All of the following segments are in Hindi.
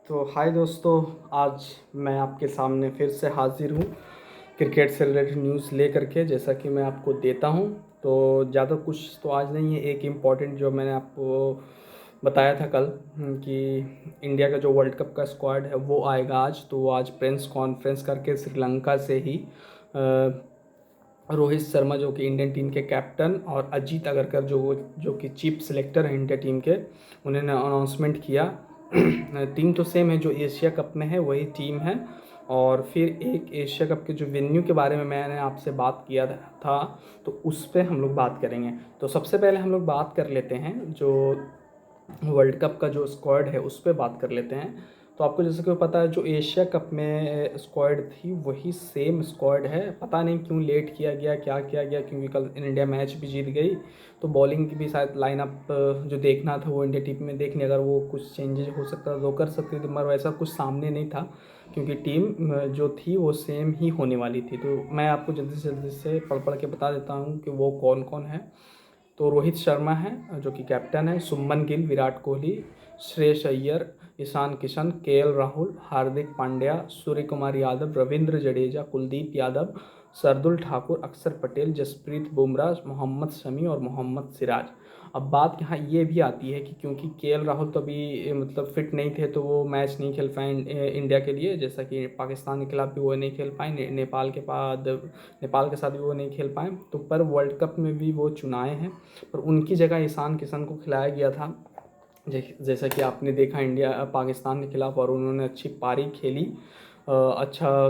तो हाय दोस्तों, आज मैं आपके सामने फिर से हाज़िर हूँ क्रिकेट से रिलेटेड न्यूज़ ले करके, जैसा कि मैं आपको देता हूँ। तो ज़्यादा कुछ तो आज नहीं है। एक इम्पॉर्टेंट जो मैंने आपको बताया था कल कि इंडिया का जो वर्ल्ड कप का स्क्वाड है वो आएगा आज। तो वो आज प्रेस कॉन्फ्रेंस करके श्रीलंका से ही रोहित शर्मा जो कि इंडियन टीम के कैप्टन और अजीत अगरकर जो कि चीफ सिलेक्टर हैं इंडिया टीम के, उन्होंने अनाउंसमेंट किया। टीम तो सेम है, जो एशिया कप में है वही टीम है। और फिर एक एशिया कप के जो वेन्यू के बारे में मैंने आपसे बात किया था, तो उस पर हम लोग बात करेंगे। तो सबसे पहले हम लोग बात कर लेते हैं जो वर्ल्ड कप का जो स्क्वाड है उस पर बात कर लेते हैं। तो आपको जैसे कि पता है, जो एशिया कप में स्क्वाड थी वही सेम स्क्वाड है। पता नहीं क्यों लेट किया गया, क्या किया गया, क्योंकि कल इंडिया मैच भी जीत गई। तो बॉलिंग की भी शायद लाइनअप जो देखना था वो इंडिया टीम में देखनी, अगर वो कुछ चेंजेस हो सकता तो कर सकती थी, मगर वैसा कुछ सामने नहीं था, क्योंकि टीम जो थी वो सेम ही होने वाली थी। तो मैं आपको जल्दी से पढ़ पढ़ के बता देता हूँ कि वो कौन कौन है। तो रोहित शर्मा है जो कि कैप्टन है, सुमन गिल, विराट कोहली, श्रेयस अय्यर, ईशान किशन, केएल राहुल, हार्दिक पांड्या, सूर्य कुमार यादव, रविंद्र जडेजा, कुलदीप यादव, शार्दुल ठाकुर, अक्षर पटेल, जसप्रीत बुमराह, मोहम्मद शमी और मोहम्मद सिराज। अब बात यहाँ ये भी आती है कि क्योंकि केएल राहुल तो अभी मतलब फिट नहीं थे, तो वो मैच नहीं खेल पाए इंडिया के लिए, जैसा कि पाकिस्तान के खिलाफ भी वो नहीं खेल पाए, नेपाल के बाद नेपाल के साथ भी वो नहीं खेल पाए। तो पर वर्ल्ड कप में भी वो चुनाए हैं, पर उनकी जगह ईशान किशन को खिलाया गया था। जैसा कि आपने देखा इंडिया पाकिस्तान के खिलाफ, और उन्होंने अच्छी पारी खेली, अच्छा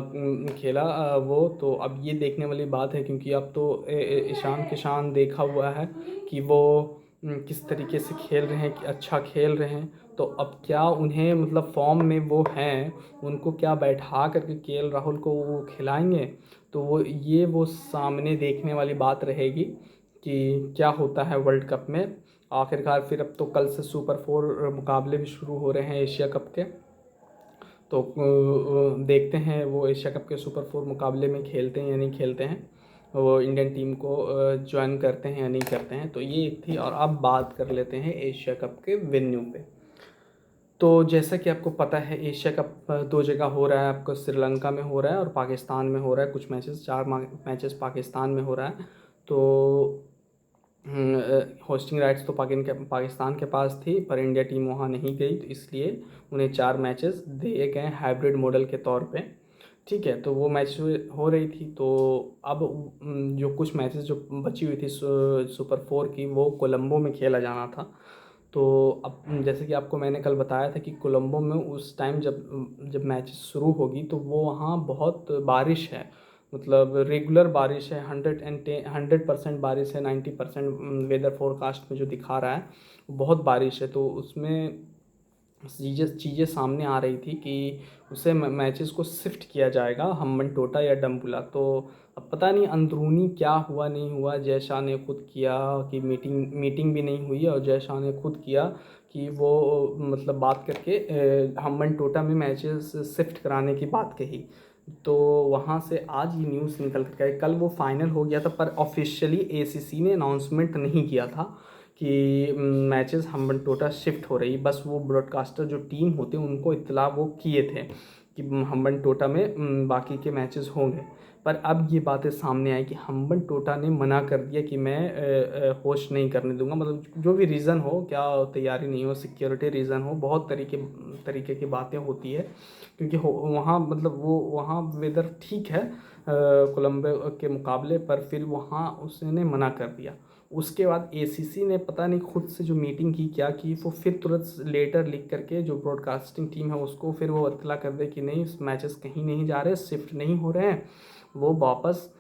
खेला वो। तो अब ये देखने वाली बात है, क्योंकि अब तो ईशान किशन देखा हुआ है कि वो किस तरीके से खेल रहे हैं, कि अच्छा खेल रहे हैं। तो अब क्या उन्हें मतलब फॉर्म में वो हैं, उनको क्या बैठा करके केएल राहुल को वो खिलाएंगे? तो वो सामने देखने वाली बात रहेगी कि क्या होता है वर्ल्ड कप में आखिरकार। फिर अब तो कल से सुपर 4 मुकाबले भी शुरू हो रहे हैं एशिया कप के। तो देखते हैं वो एशिया कप के सुपर 4 मुकाबले में खेलते हैं या नहीं खेलते हैं, वो इंडियन टीम को ज्वाइन करते हैं या नहीं करते हैं। तो ये एक थी। और अब बात कर लेते हैं एशिया कप के वेन्यू पे। तो जैसा कि आपको पता है, एशिया कप 2 जगह हो रहा है। आपको श्रीलंका में हो रहा है और पाकिस्तान में हो रहा है। कुछ मैचेस 4 मैचेस पाकिस्तान में हो रहा है। तो होस्टिंग राइट्स तो पाकिस्तान के पास थी, पर इंडिया टीम वहाँ नहीं गई, तो इसलिए उन्हें 4 मैचेस दिए गए हाइब्रिड मॉडल के तौर पे। ठीक है, तो वो मैच हो रही थी। तो अब जो कुछ मैचेस जो बची हुई थी सुपर 4 की, वो कोलंबो में खेला जाना था। तो अब जैसे कि आपको मैंने कल बताया था कि कोलंबो में उस टाइम जब जब मैच शुरू होगी, तो वो वहाँ बहुत बारिश है, मतलब रेगुलर बारिश है। 100% बारिश है, 90% वेदर फोरकास्ट में जो दिखा रहा है बहुत बारिश है। तो उसमें चीज़ें सामने आ रही थी कि उसे मैचेस को शिफ्ट किया जाएगा हम्बनटोटा या डम्बुला। तो अब पता नहीं अंदरूनी क्या हुआ नहीं हुआ। जय शाह ने खुद किया कि मीटिंग भी नहीं हुई, और जय शाह ने खुद किया कि वो मतलब बात करके हम्बनटोटा में मैचेस शिफ्ट कराने की बात कही। तो वहाँ से आज ये न्यूज़ निकल कर गए। कल वो फाइनल हो गया था, पर ऑफिशियली एसीसी ने अनाउंसमेंट नहीं किया था कि मैचेस हम्बनटोटा शिफ्ट हो रही। बस वो ब्रॉडकास्टर जो टीम होते हैं उनको इत्तला वो किए थे कि हम्बनटोटा में बाकी के मैचेस होंगे। पर अब ये बातें सामने आई कि हम्बनटोटा ने मना कर दिया कि मैं होस्ट नहीं करने दूंगा। मतलब जो भी रीज़न हो, क्या तैयारी नहीं हो, सिक्योरिटी रीज़न हो, बहुत तरीके की बातें होती है। क्योंकि वहाँ मतलब वो वहाँ वेदर ठीक है कोलंबो के मुकाबले, पर फिर वहाँ उसने मना कर दिया। उसके बाद एसीसी ने पता नहीं खुद से जो मीटिंग की क्या की, वो फिर तुरंत लेटर लिख करके जो ब्रॉडकास्टिंग टीम है उसको फिर वो इत्तला कर दे कि नहीं, मैचेस कहीं नहीं जा रहे, शिफ्ट नहीं हो रहे हैं, वो वापस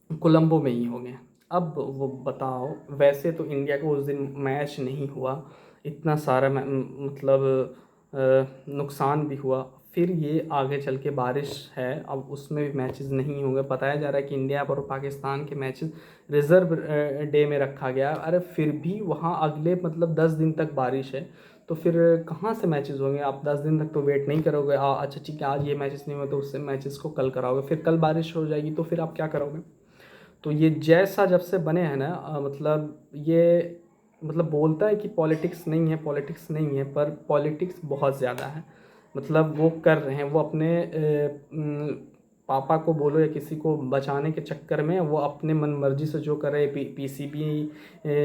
कोलंबो में ही होंगे। अब वो बताओ, वैसे तो इंडिया को उस दिन मैच नहीं हुआ, इतना सारा मतलब नुकसान भी हुआ, फिर ये आगे चल के बारिश है, अब उसमें भी मैचेस नहीं होंगे। बताया जा रहा है कि इंडिया और पाकिस्तान के मैचेस रिज़र्व डे में रखा गया। अरे फिर भी वहाँ अगले मतलब 10 दिन तक बारिश है, तो फिर कहाँ से मैचेस होंगे? आप 10 दिन तक तो वेट नहीं करोगे। अच्छा ठीक है, आज ये मैचेस नहीं हुए तो उससे मैचेस को कल कराओगे, फिर कल बारिश हो जाएगी, तो फिर आप क्या करोगे? तो ये जैसा जब से बने हैं ना, मतलब ये मतलब बोलता है कि पॉलिटिक्स नहीं है, पॉलिटिक्स नहीं है, पर पॉलिटिक्स बहुत ज़्यादा है। मतलब वो कर रहे हैं, वो अपने पापा को बोलो या किसी को बचाने के चक्कर में वो अपने मन मर्जी से जो कर रहे हैं। पीसीबी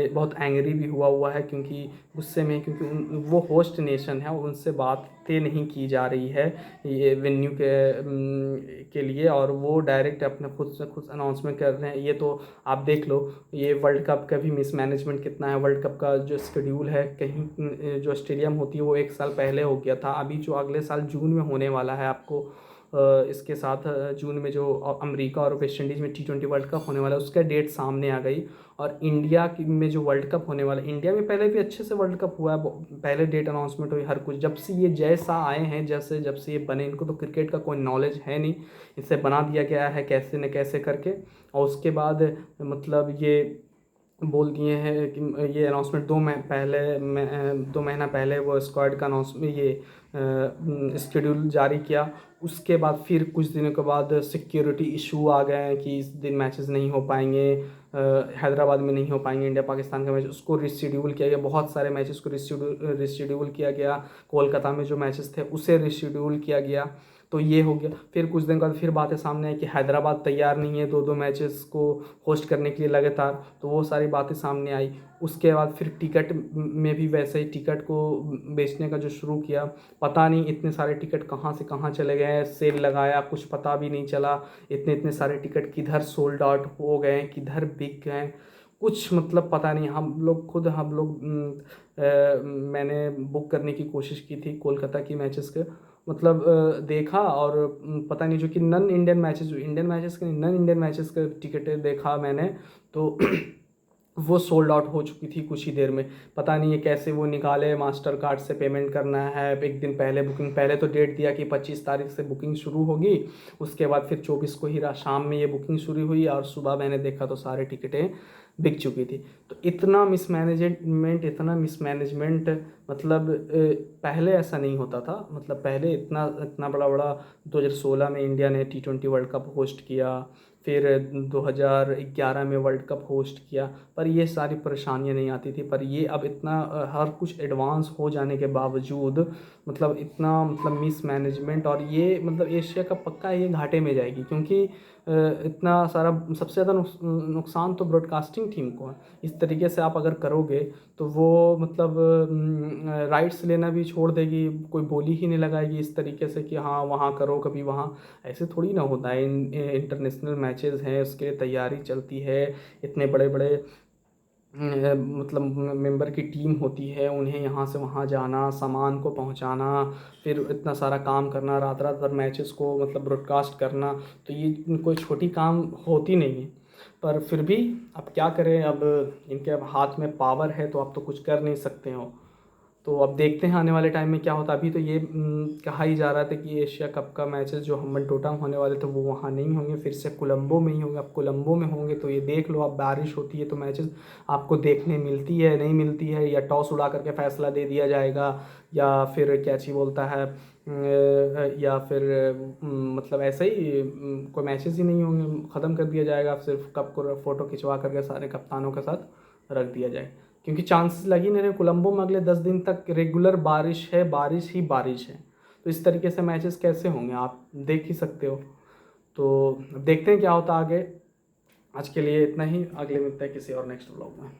बहुत एंग्री भी हुआ है, क्योंकि गुस्से में, क्योंकि वो होस्ट नेशन है, उनसे बातें नहीं की जा रही है ये वेन्यू के लिए, और वो डायरेक्ट अपने खुद से खुद अनाउंसमेंट कर रहे हैं। ये तो आप देख लो, ये वर्ल्ड कप का भी मिसमैनेजमेंट कितना है। वर्ल्ड कप का जो शेड्यूल है, कहीं जो स्टेडियम होती है वो 1 साल पहले हो गया था। अभी जो अगले साल जून में होने वाला है, आपको इसके साथ जून में जो अमेरिका और वेस्ट इंडीज़ में T20 वर्ल्ड कप होने वाला है, उसका डेट सामने आ गई। और इंडिया में जो वर्ल्ड कप होने वाला है, इंडिया में पहले भी अच्छे से वर्ल्ड कप हुआ है, पहले डेट अनाउंसमेंट हुई, हर कुछ। जब से ये जैसा आए हैं, जब से ये बने, इनको तो क्रिकेट का कोई नॉलेज है नहीं, इसे बना दिया गया है कैसे न कैसे करके। और उसके बाद मतलब ये बोल दिए हैं कि ये अनाउंसमेंट 2 महीना पहले वो स्क्वाड का अनाउंसमेंट, ये स्केड्यूल जारी किया। उसके बाद फिर कुछ दिनों के बाद सिक्योरिटी इशू आ गए हैं कि इस दिन मैचेस नहीं हो पाएंगे, हैदराबाद में नहीं हो पाएंगे इंडिया पाकिस्तान का मैच, उसको रिशेड्यूल किया गया। बहुत सारे मैचेस को रिशेड्यूल किया गया। कोलकाता में जो मैचेस थे उसे रिशेड्यूल किया गया। तो ये हो गया। फिर कुछ दिन बाद फिर बातें सामने आई कि हैदराबाद तैयार नहीं है 2-2 मैचेस को होस्ट करने के लिए लगातार, तो वो सारी बातें सामने आई। उसके बाद फिर टिकट में भी वैसे ही टिकट को बेचने का जो शुरू किया, पता नहीं इतने सारे टिकट कहाँ से कहाँ चले गए, सेल लगाया कुछ पता भी नहीं चला। इतने इतने सारे टिकट किधर सोल्ड आउट हो गए, किधर बिक गए, कुछ मतलब पता नहीं। हम लोग मैंने बुक करने की कोशिश की थी कोलकाता की मैचेस के, मतलब देखा, और पता नहीं, जो कि इंडियन मैचेस के नॉन इंडियन मैचेस के टिकटें देखा मैंने, तो वो सोल्ड आउट हो चुकी थी कुछ ही देर में। पता नहीं है कैसे वो निकाले, मास्टर कार्ड से पेमेंट करना है, एक दिन पहले बुकिंग, पहले तो डेट दिया कि 25 तारीख से बुकिंग शुरू होगी, उसके बाद फिर 24 को ही शाम में ये बुकिंग शुरू हुई, और सुबह मैंने देखा तो सारे टिकटें बिक चुकी थी। तो इतना मिसमैनेजमेंट, मतलब पहले ऐसा नहीं होता था। मतलब पहले इतना इतना बड़ा बड़ा 2016 में इंडिया ने T20 वर्ल्ड कप होस्ट किया, फिर 2011 में वर्ल्ड कप होस्ट किया, पर ये सारी परेशानियां नहीं आती थी। पर ये अब इतना हर कुछ एडवांस हो जाने के बावजूद, मतलब इतना मतलब मिसमैनेजमेंट, और ये मतलब एशिया का पक्का ये घाटे में जाएगी, क्योंकि इतना सारा, सबसे ज़्यादा नुकसान तो ब्रॉडकास्टिंग टीम को है। इस तरीके से आप अगर करोगे तो वो मतलब राइट्स लेना भी छोड़ देगी, कोई बोली ही नहीं लगाएगी इस तरीके से कि हाँ वहाँ करो, कभी वहाँ। ऐसे थोड़ी ना होता है। इंटरनेशनल मैचेस हैं, उसके लिए तैयारी चलती है, इतने बड़े बड़े मतलब मेंबर की टीम होती है, उन्हें यहाँ से वहाँ जाना, सामान को पहुँचाना, फिर इतना सारा काम करना, रात रात भर मैचेस को मतलब ब्रॉडकास्ट करना, तो ये कोई छोटी काम होती नहीं है। पर फिर भी अब क्या करें, अब इनके अब हाथ में पावर है, तो आप तो कुछ कर नहीं सकते हो। तो अब देखते हैं आने वाले टाइम में क्या होता है। अभी तो ये कहा ही जा रहा था कि एशिया कप का मैचेस जो हम्बनटोटा में होने वाले थे वो वहाँ नहीं होंगे, फिर से कोलंबो में ही होंगे। अब कोलंबो में होंगे तो ये देख लो, अब बारिश होती है तो मैचेस आपको देखने मिलती है नहीं मिलती है, या टॉस उड़ा करके फैसला दे दिया जाएगा, या फिर क्या चीज़ बोलता है, या फिर मतलब ऐसे ही कोई मैचेस ही नहीं होंगे, ख़त्म कर दिया जाएगा, सिर्फ कप को फ़ोटो खिंचवा करके सारे कप्तानों के साथ रख दिया जाए। क्योंकि चांसेस लग ही नहीं रहे। कोलंबो में अगले 10 दिन तक रेगुलर बारिश है, बारिश ही बारिश है, तो इस तरीके से मैचेस कैसे होंगे आप देख ही सकते हो। तो देखते हैं क्या होता आगे। आज के लिए इतना ही, अगले मिलते हैं किसी और नेक्स्ट व्लॉग में।